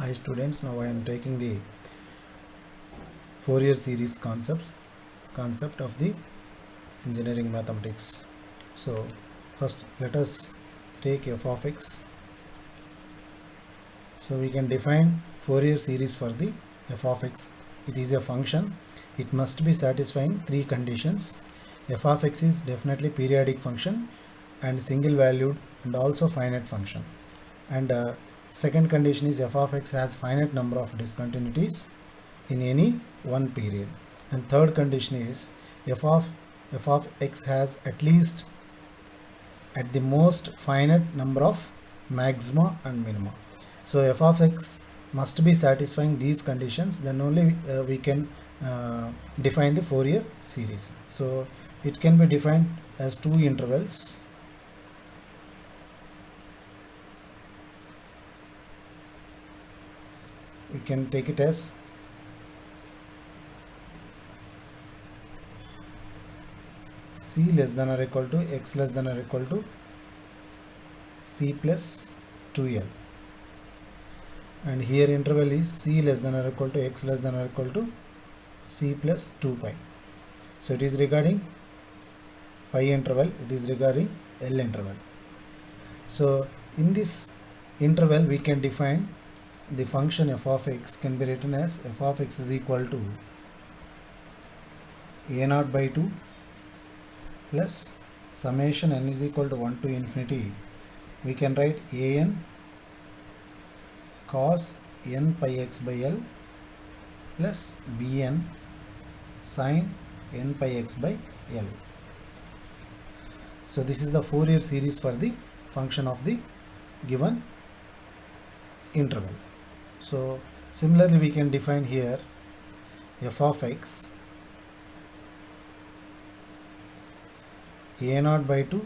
Hi students, now I am taking the Fourier series concept of the engineering mathematics. So first let us take f of x. So we can define Fourier series for the f of x. It is a function. It must be satisfying three conditions. F of x is definitely periodic function and single valued and also finite function. And second condition is f of x has finite number of discontinuities in any one period. And third condition is f of x has at least at the most finite number of maxima and minima. So f of x must be satisfying these conditions, then only we can define the Fourier series. So it can be defined as two intervals. We can take it as c less than or equal to x less than or equal to c plus 2l, and here interval is c less than or equal to x less than or equal to c plus 2 pi. So it is regarding pi interval, it is regarding L interval. So in this interval we can define the function f of x can be written as f of x is equal to a0 by 2 plus summation n is equal to 1 to infinity. We can write an cos n pi x by L plus bn sin n pi x by L. So this is the Fourier series for the function of the given interval. So similarly we can define here f of x a0 by 2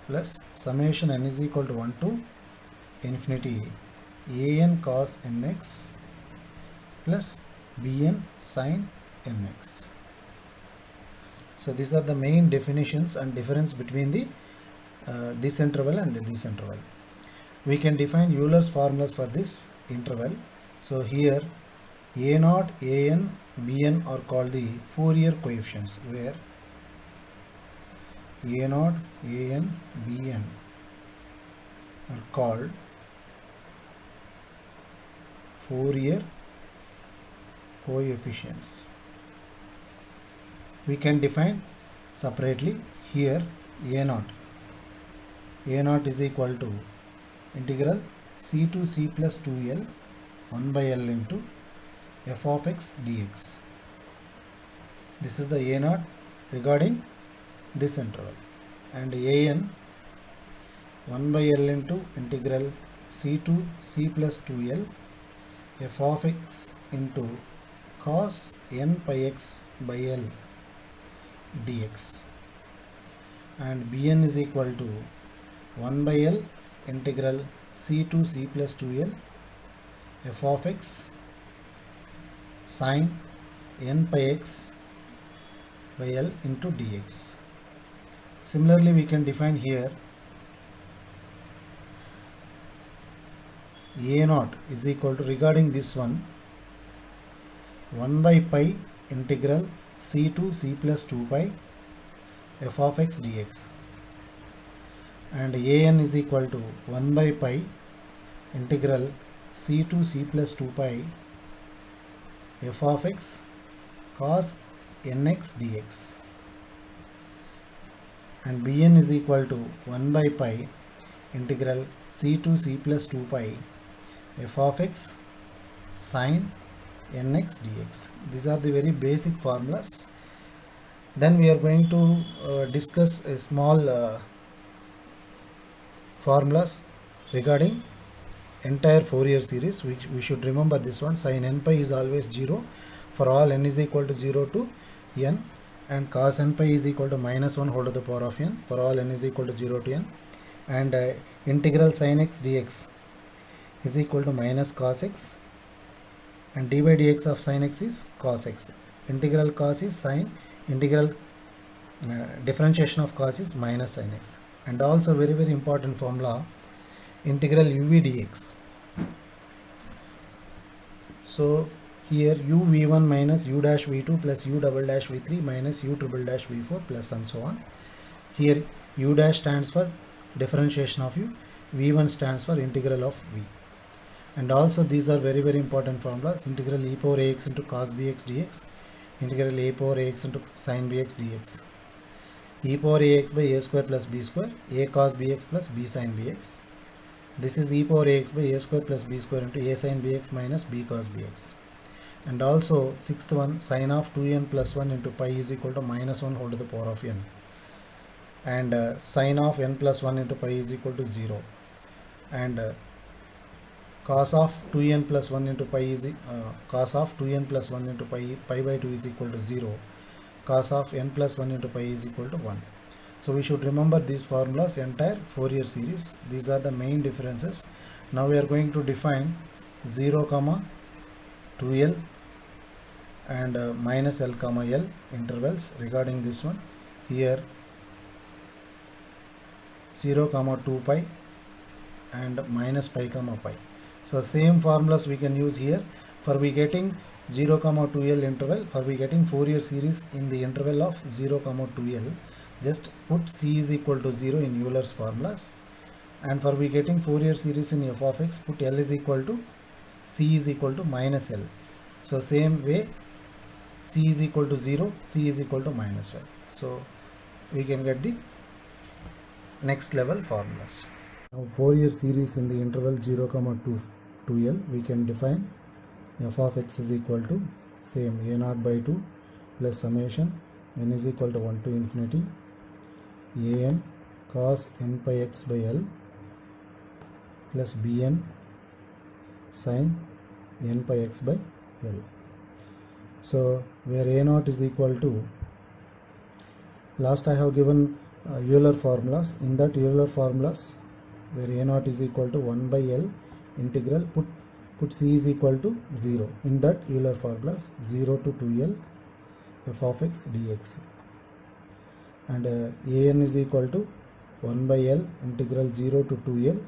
plus summation n is equal to 1 to infinity an cos nx plus bn sin nx. So these are the main definitions and difference between the this interval and this interval. We can define Euler's formulas for this interval. So here a0, an, bn are called the Fourier coefficients, where a0, an, bn are called Fourier coefficients. We can define separately here a0 is equal to integral c to c plus 2l 1 by L into f of x dx. This is the a0 regarding this interval, and an 1 by L into integral c to c plus 2l f of x into cos n pi x by L dx, and bn is equal to 1 by L integral c to c plus 2l f of x sin n pi x by L into dx. Similarly we can define here a0 is equal to, regarding this one, 1 by pi integral c to c plus 2 pi f of x dx, and an is equal to 1 by pi integral c to c plus 2 pi f of x cos nx dx, and bn is equal to 1 by pi integral c to c plus 2 pi f of x sin nx dx. These are the very basic formulas. Then we are going to discuss a small formulas regarding entire Fourier series, which we should remember this one. Sin n pi is always 0 for all n is equal to 0 to n, and cos n pi is equal to minus 1 whole to the power of n for all n is equal to 0 to n, and integral sin x dx is equal to minus cos x, and d by dx of sin x is cos x. Integral cos is sin, integral differentiation of cos is minus sin x. And also very important formula, integral uv dx So here u v1 minus u dash v2 plus u double dash v3 minus u triple dash v4 plus and so on. Here u dash stands for differentiation of u, v1 stands for integral of v. And also these are very important formulas: integral e power ax into cos bx dx, integral a power ax into sin bx dx, e power ax by a square plus b square, a cos bx plus b sin bx. This is e power ax by a square plus b square into a sin bx minus b cos bx. And also sixth one, sin of 2n plus 1 into pi is equal to minus 1 whole to the power of n. And sin of n plus 1 into pi is equal to 0. And cos of 2n plus 1 into pi is cos of 2n plus 1 into pi by 2 is equal to 0. Cos of n plus 1 into pi is equal to 1. So we should remember these formulas entire Fourier series. These are the main differences. Now we are going to define 0 comma 2l and minus l comma l intervals regarding this one. Here 0 comma 2 pi and minus pi comma pi. So same formulas we can use here for we getting 0 comma 2l interval. For we getting Fourier series in the interval of 0 comma 2l, just put c is equal to 0 in Euler's formulas. And for we getting Fourier series in f of x, put l is equal to c is equal to minus l. So same way, c is equal to 0, c is equal to minus 1. So we can get the next level formulas. Now Fourier series in the interval 0 comma 2l, we can define f of x is equal to same a0 by 2 plus summation n is equal to 1 to infinity an cos n pi x by l plus bn sin n pi x by l. So where a0 is equal to, last I have given Euler formulas. In that Euler formulas, where a0 is equal to 1 by l integral, put c is equal to 0 in that Euler formulas, 0 to 2l f of x dx. And an is equal to 1 by l integral 0 to 2l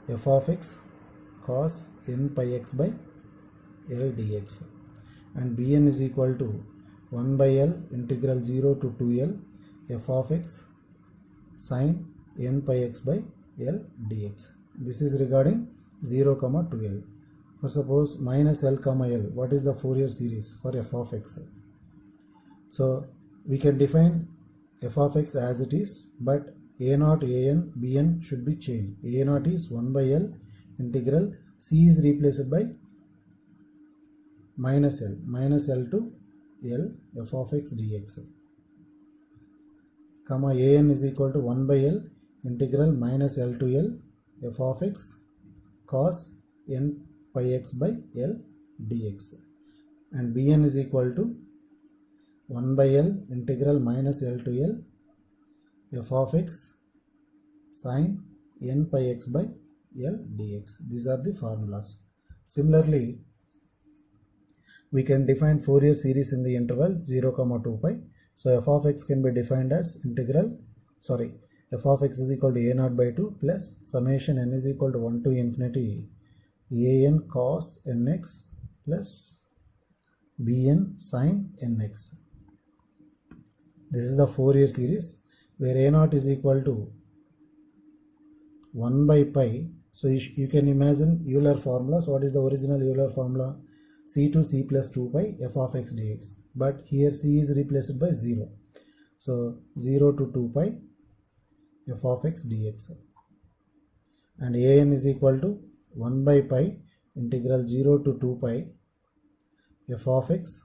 f of x cos n pi x by l dx. And bn is equal to 1 by l integral 0 to 2l f of x sin n pi x by l dx. This is regarding 0 comma 2l. For suppose minus l comma l, what is the Fourier series for f of x? So we can define f of x as it is, but a0, an, bn should be changed. a0 is 1 by l integral c is replaced by minus l to l f of x dx, comma an is equal to 1 by l integral minus l to l f of x cos n pi x by l dx. And bn is equal to 1 by l integral minus l to l f of x sin n pi x by l dx. These are the formulas. Similarly, we can define Fourier series in the interval 0 comma 2 pi. So f of x can be defined as f of x is equal to a0 by 2 plus summation n is equal to 1 to infinity an cos nx plus bn sin nx. This is the Fourier series where a0 is equal to 1 by pi. So you can imagine Euler formulas. What is the original Euler formula? C to c plus 2 pi f of x dx. But here c is replaced by 0. So 0 to 2 pi f of x dx. And an is equal to 1 by pi integral 0 to 2 pi f of x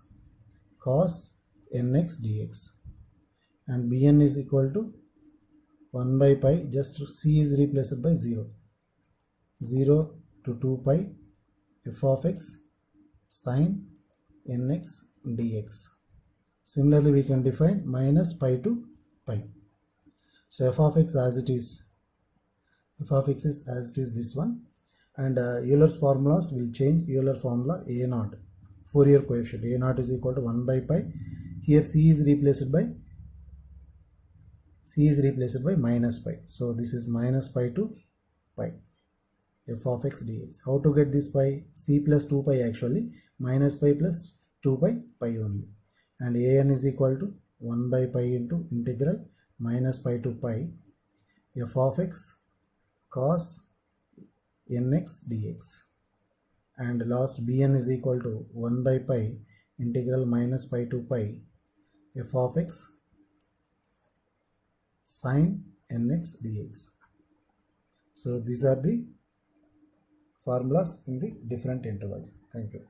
cos nx dx. And bn is equal to 1 by pi, just c is replaced by 0. 0 to 2 pi f of x sin nx dx. Similarly, we can define minus pi to pi. So f of x as it is, f of x is as it is this one. And Euler's formulas will change. Euler formula a0, Fourier coefficient a0 is equal to 1 by pi. Here c is replaced by minus pi. So this is minus pi to pi f of x dx. How to get this pi? C plus 2 pi actually, minus pi plus 2 pi only. And an is equal to 1 by pi into integral minus pi to pi f of x cos nx dx. And last bn is equal to 1 by pi integral minus pi to pi f of x sin nx dx. So these are the formulas in the different intervals. Thank you.